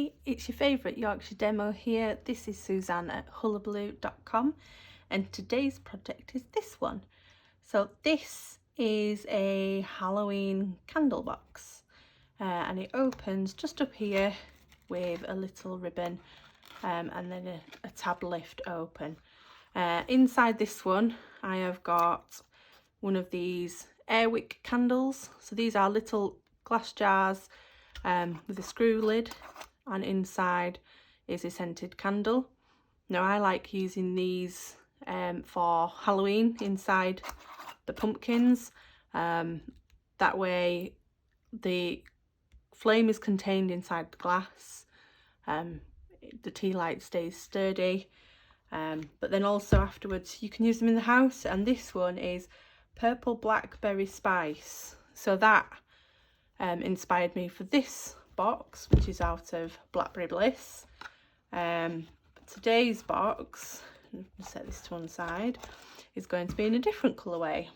Hi, it's your favourite Yorkshire demo here. This is Suzanne at hullahbaloo.com and today's project is this one. So this is a Halloween candle box and it opens just up here with a little ribbon and then a tab lift open. Inside this one I have got one of these airwick candles. So these are little glass jars with a screw lid, and inside is a scented candle. Now I like using these for Halloween inside the pumpkins. That way the flame is contained inside the glass, the tea light stays sturdy, but then also afterwards you can use them in the house. And this one is purple blackberry spice, so that inspired me for this box, which is out of Blackberry Bliss. Today's box, set this to one side, is going to be in a different colourway.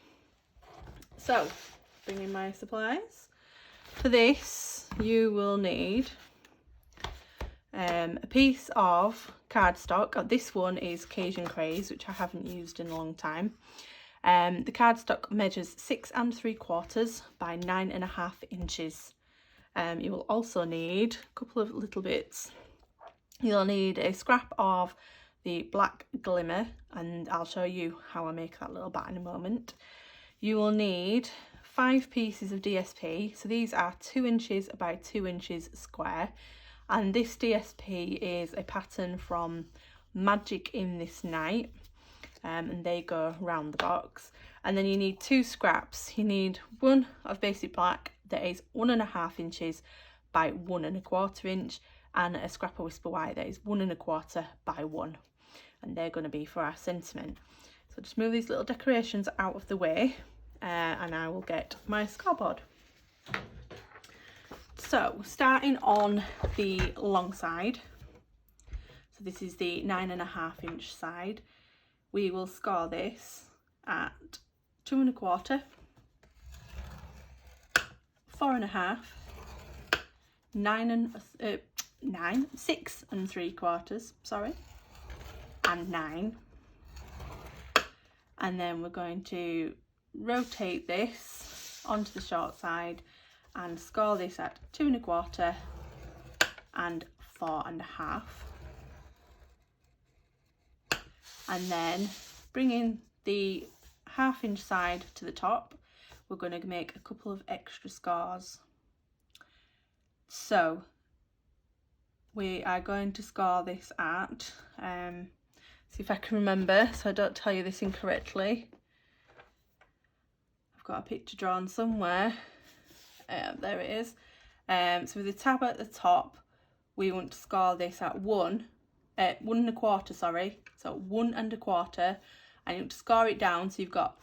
So bring in my supplies. For this you will need a piece of cardstock. This one is Cajun Craze, which I haven't used in a long time. The cardstock measures 6 3/4 by 9.5 inches. You will also need a couple of little bits. You'll need a scrap of the black glimmer, and I'll show you how I make that little bat in a moment. You will need 5 pieces of DSP, so these are 2 inches by 2 inches square, and this DSP is a pattern from Magic in This Night. And they go round the box. And then you need 2 scraps. You need one of basic black that is 1.5 inches by 1.25 inch, and a scrap of Whisper White that is 1.25 by 1, and they're going to be for our sentiment. So just move these little decorations out of the way and I will get my scoreboard. So starting on the long side, so this is the 9.5 inch side. We will score this at 2 1/4, 4 1/2, 6 3/4, sorry, and 9. And then we're going to rotate this onto the short side and score this at 2 1/4 and 4 1/2. And then bringing the 1/2 inch side to the top, we're going to make a couple of extra scores. So we are going to score this at, see if I can remember so I don't tell you this incorrectly. I've got a picture drawn somewhere. There it is. So with the tab at the top, we want to score this at 1 1/4, sorry, so 1 1/4, and you want to score it down. So you've got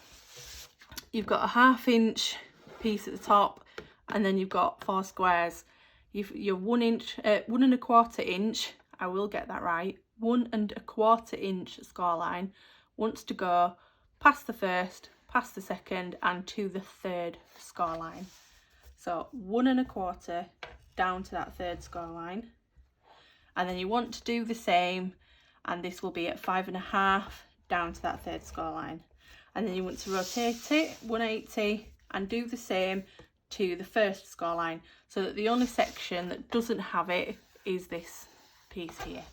a 1/2 inch piece at the top, and then you've got 4 squares. Your 1 inch, 1 1/4 inch, I will get that right, 1 1/4 inch score line wants to go past the first, past the second, and to the third score line. So 1 1/4 down to that third score line. And then you want to do the same, and this will be at 5 1/2 down to that third score line. And then you want to rotate it 180 and do the same to the first score line, so that the only section that doesn't have it is this piece here.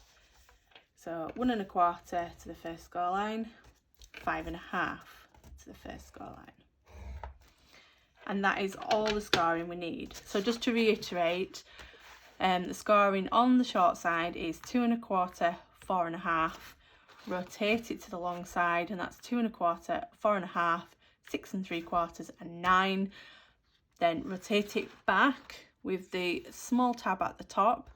So 1 1/4 to the first score line, 5 1/2 to the first score line. And that is all the scoring we need. So just to reiterate, the scoring on the short side is 2 1/4, 4 1/2. Rotate it to the long side, and that's 2 1/4, 4 1/2, 6 3/4, and 9. Then rotate it back with the small tab at the top.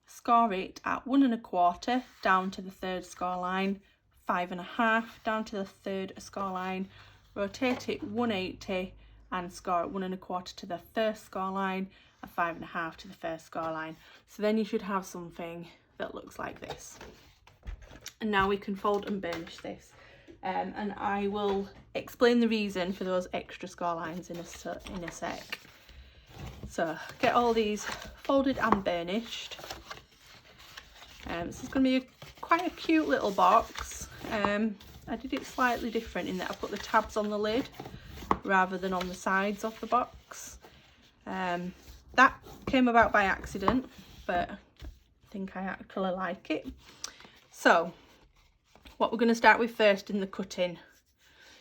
Score it at 1 1/4 down to the third score line, 5 1/2 down to the third score line. Rotate it 180 and score at 1 1/4 to the first score line, and 5 1/2 to the first score line. So then you should have something that looks like this. And now we can fold and burnish this, and I will explain the reason for those extra score lines in a sec. So get all these folded and burnished. So it's going to be quite a cute little box. I did it slightly different in that I put the tabs on the lid rather than on the sides of the box. That came about by accident, but I think I actually like it. So what we're going to start with first in the cutting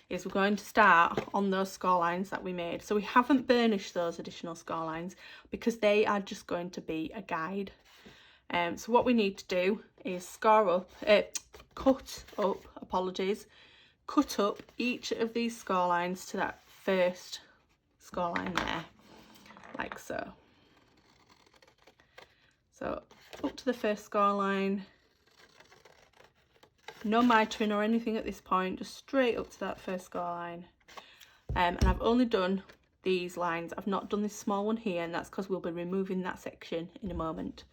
is we're going to start on those score lines that we made. So we haven't burnished those additional score lines because they are just going to be a guide. So what we need to do is cut up each of these score lines to that first score line there, like so. So up to the first score line, no mitering or anything at this point, just straight up to that first score line. And I've only done these lines, I've not done this small one here, and that's because we'll be removing that section in a moment.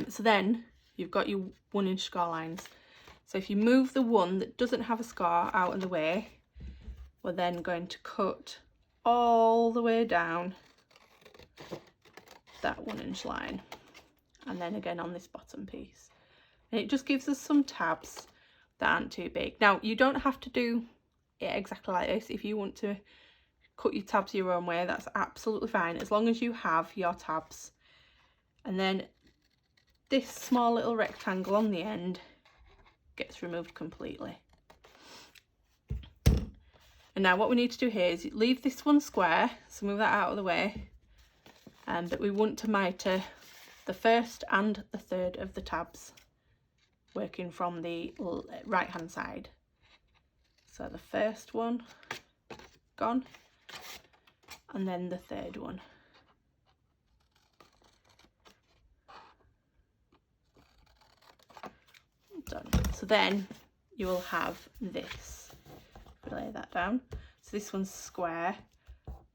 So then you've got your 1 inch score lines. So if you move the one that doesn't have a score out of the way, we're then going to cut all the way down that 1 inch line, and then again on this bottom piece. And it just gives us some tabs that aren't too big. Now you don't have to do it exactly like this. If you want to cut your tabs your own way, that's absolutely fine, as long as you have your tabs. And then this small little rectangle on the end gets removed completely. And now what we need to do here is leave this one square, so move that out of the way, but we want to mitre the first and the third of the tabs, working from the right hand side. So the first one gone, and then the third one. Done. So then you will have this. Lay that down. So this one's square,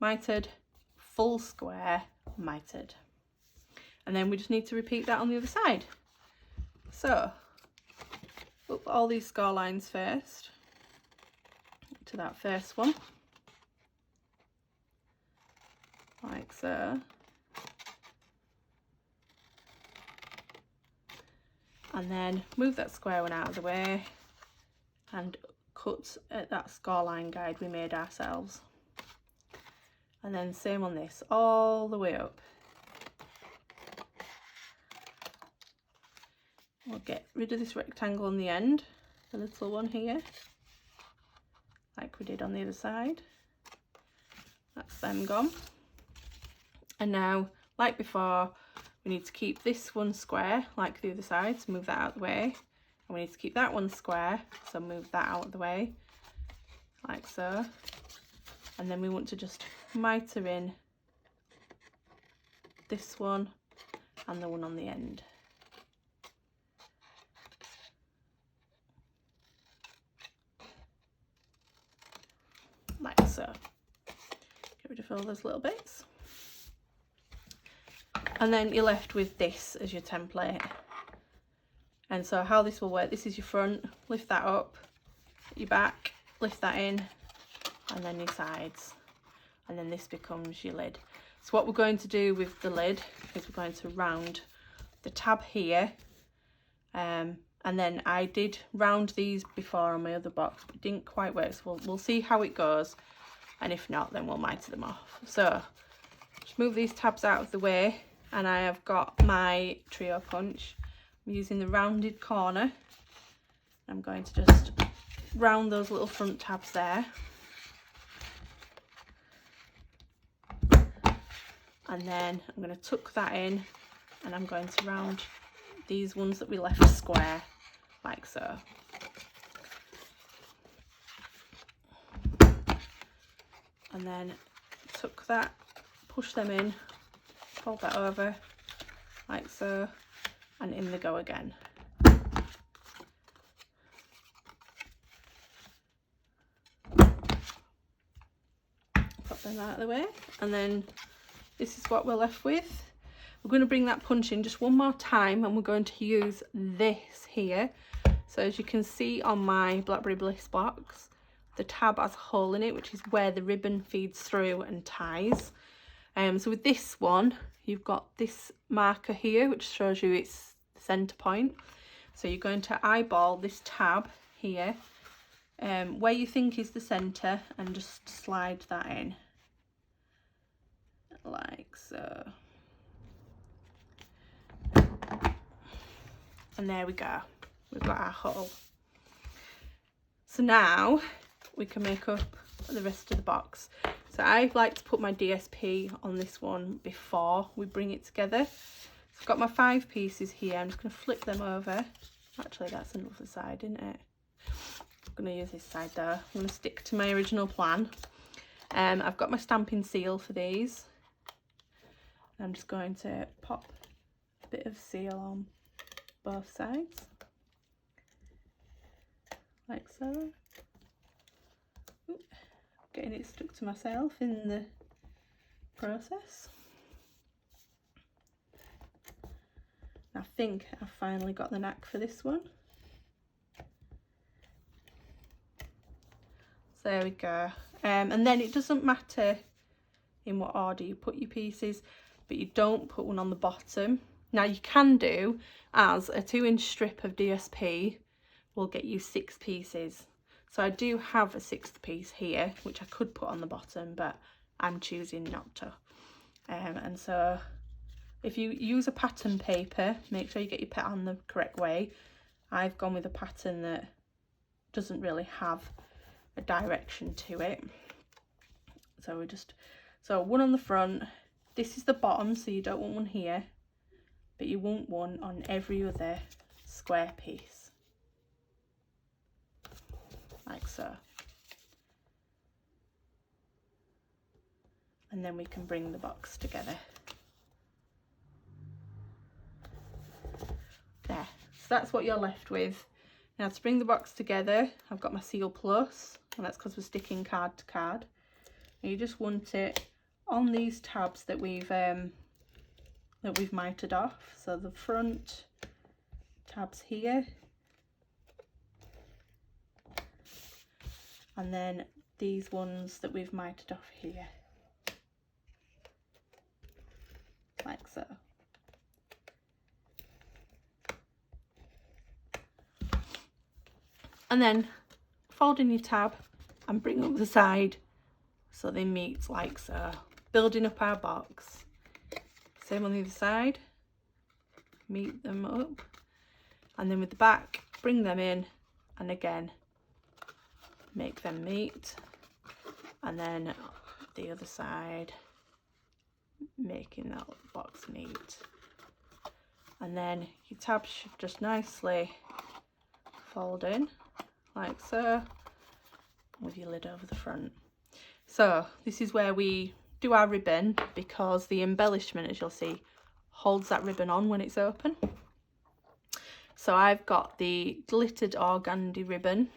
mitered, full square, mitered. And then we just need to repeat that on the other side. So up all these score lines first to that first one, like so. And then move that square one out of the way and cut at that score line guide we made ourselves. And then same on this, all the way up. We'll get rid of this rectangle on the end, the little one here, like we did on the other side. That's them gone. And now, like before, we need to keep this one square, like the other side, so move that out of the way. And we need to keep that one square, so move that out of the way, like so. And then we want to just mitre in this one and the one on the end. Like so. Get rid of all those little bits. And then you're left with this as your template. And so how this will work, this is your front, lift that up, your back, lift that in, and then your sides. And then this becomes your lid. So what we're going to do with the lid is we're going to round the tab here. And then I did round these before on my other box, but it didn't quite work. So we'll see how it goes. And if not, then we'll mitre them off. So just move these tabs out of the way. And I have got my trio punch. I'm using the rounded corner. I'm going to just round those little front tabs there. And then I'm going to tuck that in, and I'm going to round these ones that we left square, like so. And then tuck that, push them in, fold that over, like so, and in they go again. Pop them out of the way, and then this is what we're left with. We're going to bring that punch in just one more time, and we're going to use this here. So as you can see on my Blackberry Bliss box, the tab has a hole in it, which is where the ribbon feeds through and ties. So with this one, you've got this marker here, which shows you it's centre point. So you're going to eyeball this tab here, where you think is the centre, and just slide that in like so. And there we go, we've got our hole. So now we can make up the rest of the box. So I like to put my DSP on this one before we bring it together. So I've got my 5 pieces here. I'm just going to flip them over. Actually, that's another side, isn't it? I'm going to use this side though. I'm going to stick to my original plan. I've got my stamping seal for these. I'm just going to pop a bit of seal on both sides, like so. Ooh, getting it stuck to myself in the process. I think I've finally got the knack for this one. So there we go. And then it doesn't matter in what order you put your pieces, but you don't put one on the bottom. Now you can do, as a 2-inch strip of DSP will get you 6 pieces. So I do have a 6th piece here, which I could put on the bottom, but I'm choosing not to. And so if you use a pattern paper, make sure you get your pattern the correct way. I've gone with a pattern that doesn't really have a direction to it. So so one on the front, this is the bottom, so you don't want one here, but you want one on every other square piece, like so. And then we can bring the box together. There, so that's what you're left with. Now to bring the box together, I've got my Seal Plus, and that's because we're sticking card to card. And you just want it on these tabs that we've mitered off. So the front tabs here, and then these ones that we've mitered off here, like so. And then fold in your tab and bring up the side so they meet like so, building up our box. Same on the other side, meet them up, and then with the back, bring them in, and again make them meet, and then the other side, making that box meet. And then your tab should just nicely fold in like so, with your lid over the front. So this is where we do our ribbon, because the embellishment, as you'll see, holds that ribbon on when it's open. So I've got the glittered organdy ribbon,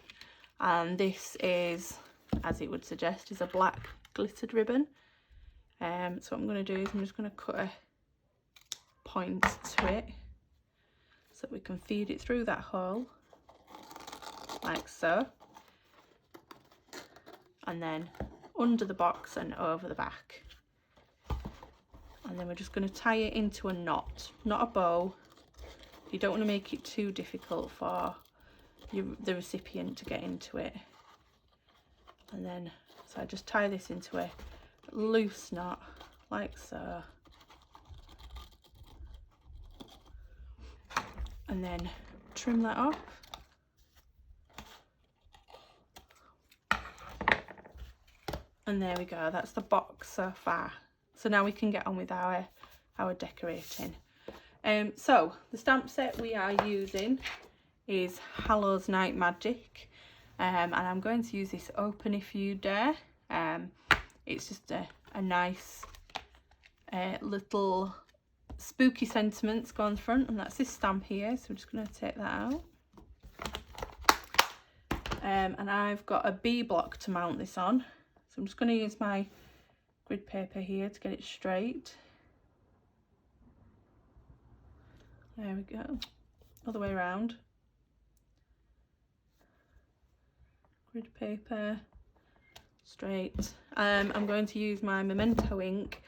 and this is, as it would suggest, is a black glittered ribbon. So what I'm going to do is I'm just going to cut a point to it so that we can feed it through that hole, like so, and then under the box and over the back. And then we're just going to tie it into a knot, not a bow. You don't want to make it too difficult for the recipient to get into it. And then, so I just tie this into a loose knot, like so. And then trim that off. And there we go, that's the box so far. So now we can get on with our decorating. So the stamp set we are using is Hallow's Night Magic, and I'm going to use this Open If You Dare. It's just a nice little spooky sentiments go on the front, and that's this stamp here, so we're just going to take that out. And I've got a B block to mount this on. I'm just going to use my grid paper here to get it straight. There we go, other way around. Grid paper, straight. I'm going to use my Memento ink,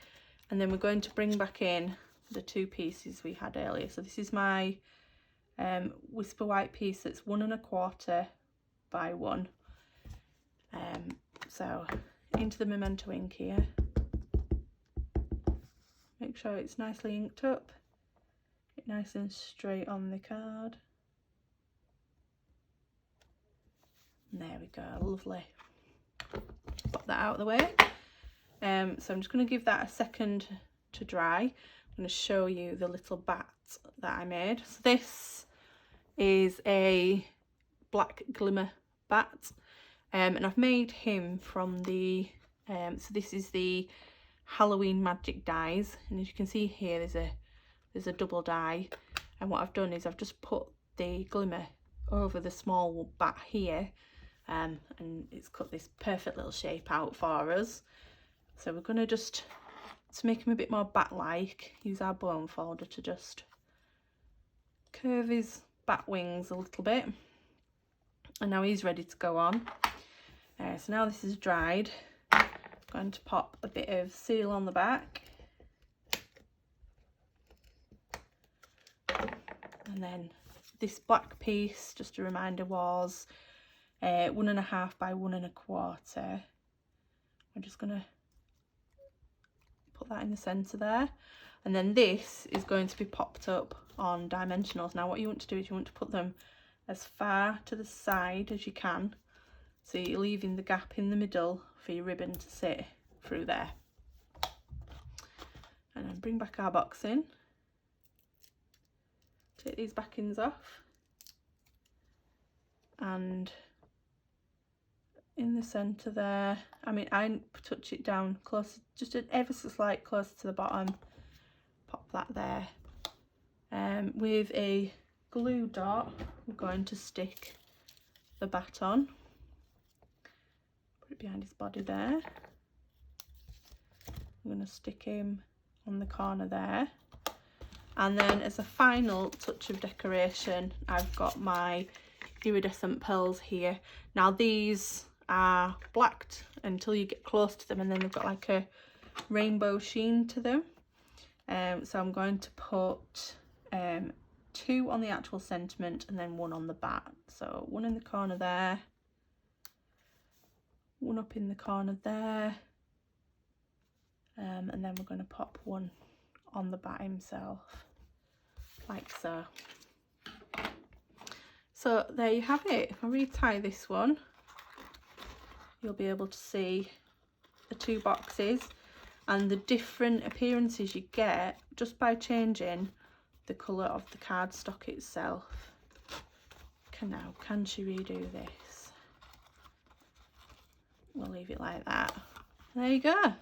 and then we're going to bring back in the 2 pieces we had earlier. So this is my Whisper White piece that's 1 1/4 by 1. So into the Memento ink here. Make sure it's nicely inked up, get nice and straight on the card. And there we go, lovely. Pop that out of the way. So I'm just going to give that a second to dry. I'm going to show you the little bat that I made. So this is a black glimmer bat, and I've made him from the so this is the Halloween magic dies, and as you can see here there's a double die, and what I've done is I've just put the glimmer over the small bat here, and it's cut this perfect little shape out for us. So we're going to just, to make him a bit more bat-like, use our bone folder to just curve his bat wings a little bit. And now he's ready to go on. So now this is dried, I'm going to pop a bit of seal on the back. And then this black piece, just a reminder, was 1 1/2 by 1 1/4. I'm just going to put that in the centre there, and then this is going to be popped up on dimensionals. Now what you want to do is you want to put them as far to the side as you can, so you're leaving the gap in the middle for your ribbon to sit through there. And then bring back our box in, take these backings off, and in the centre there, I mean, I touch it down close, just an ever so slight closer to the bottom, pop that there. With a glue dot, I'm going to stick the bat on, put it behind his body there. I'm going to stick him on the corner there, and then as a final touch of decoration, I've got my iridescent pearls here. Now these are blacked until you get close to them, and then they've got like a rainbow sheen to them. So I'm going to put 2 on the actual sentiment and then 1 on the bat. So 1 in the corner there, 1 up in the corner there, and then we're going to pop 1 on the bat himself, like so. So there you have it. If I retie this one, you'll be able to see the 2 boxes and the different appearances you get just by changing the colour of the cardstock itself. Now, can she redo this? We'll leave it like that. There you go.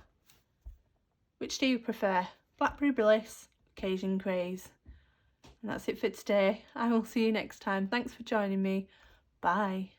Which do you prefer? Blackberry Bliss, Cajun Craze. And that's it for today. I will see you next time. Thanks for joining me. Bye.